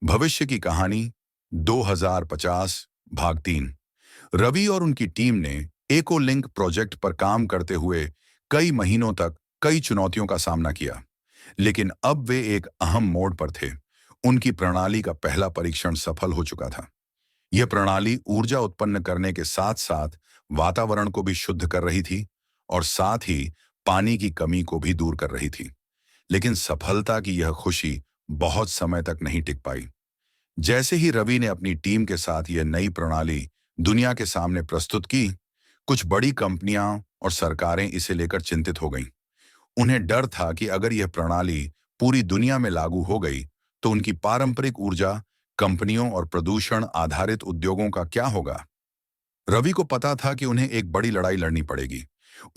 भविष्य की कहानी 2050 भाग 3। रवि और उनकी टीम ने इकोलिंक प्रोजेक्ट पर काम करते हुए कई महीनों तक कई चुनौतियों का सामना किया, लेकिन अब वे एक अहम मोड़ पर थे। उनकी प्रणाली का पहला परीक्षण सफल हो चुका था। यह प्रणाली ऊर्जा उत्पन्न करने के साथ साथ वातावरण को भी शुद्ध कर रही थी और साथ ही पानी की कमी को भी दूर कर रही थी। लेकिन सफलता की यह खुशी बहुत समय तक नहीं टिक पाई। जैसे ही रवि ने अपनी टीम के साथ यह नई प्रणाली दुनिया के सामने प्रस्तुत की, कुछ बड़ी कंपनियां और सरकारें इसे लेकर चिंतित हो गईं। उन्हें डर था कि अगर यह प्रणाली पूरी दुनिया में लागू हो गई, तो उनकी पारंपरिक ऊर्जा कंपनियों और प्रदूषण आधारित उद्योगों का क्या होगा। रवि को पता था कि उन्हें एक बड़ी लड़ाई लड़नी पड़ेगी।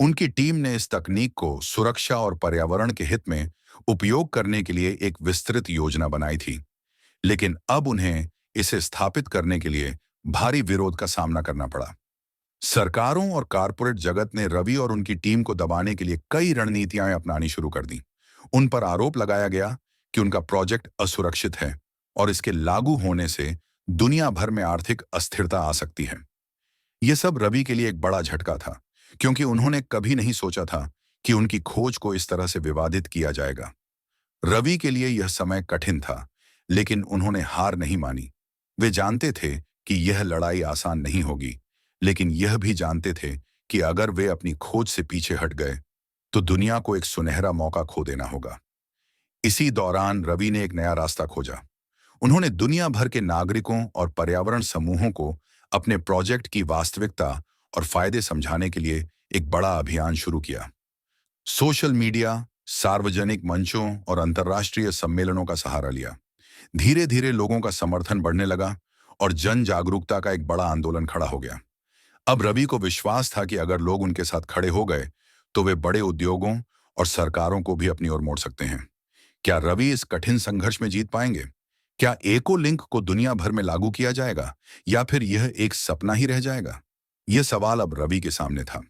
उनकी टीम ने इस तकनीक को सुरक्षा और पर्यावरण के हित में उपयोग करने के लिए एक विस्तृत योजना बनाई थी, लेकिन अब उन्हें इसे स्थापित करने के लिए भारी विरोध का सामना करना पड़ा। सरकारों और कारपोरेट जगत ने रवि और उनकी टीम को दबाने के लिए कई रणनीतियां अपनानी शुरू कर दी। उन पर आरोप लगाया गया कि उनका प्रोजेक्ट असुरक्षित है और इसके लागू होने से दुनिया भर में आर्थिक अस्थिरता आ सकती है। यह सब रवि के लिए एक बड़ा झटका था, क्योंकि उन्होंने कभी नहीं सोचा था कि उनकी खोज को इस तरह से विवादित किया जाएगा। रवि के लिए यह समय कठिन था, लेकिन उन्होंने हार नहीं मानी। वे जानते थे कि यह लड़ाई आसान नहीं होगी, लेकिन यह भी जानते थे कि अगर वे अपनी खोज से पीछे हट गए, तो दुनिया को एक सुनहरा मौका खो देना होगा। इसी दौरान रवि ने एक नया रास्ता खोजा। उन्होंने दुनिया भर के नागरिकों और पर्यावरण समूहों को अपने प्रोजेक्ट की वास्तविकता और फायदे समझाने के लिए एक बड़ा अभियान शुरू किया। सोशल मीडिया, सार्वजनिक मंचों और अंतर्राष्ट्रीय सम्मेलनों का सहारा लिया। धीरे धीरे लोगों का समर्थन बढ़ने लगा और जन जागरूकता का एक बड़ा आंदोलन खड़ा हो गया। अब रवि को विश्वास था कि अगर लोग उनके साथ खड़े हो गए, तो वे बड़े उद्योगों और सरकारों को भी अपनी ओर मोड़ सकते हैं। क्या रवि इस कठिन संघर्ष में जीत पाएंगे? क्या एको लिंक को दुनिया भर में लागू किया जाएगा, या फिर यह एक सपना ही रह जाएगा? यह सवाल अब रवि के सामने था।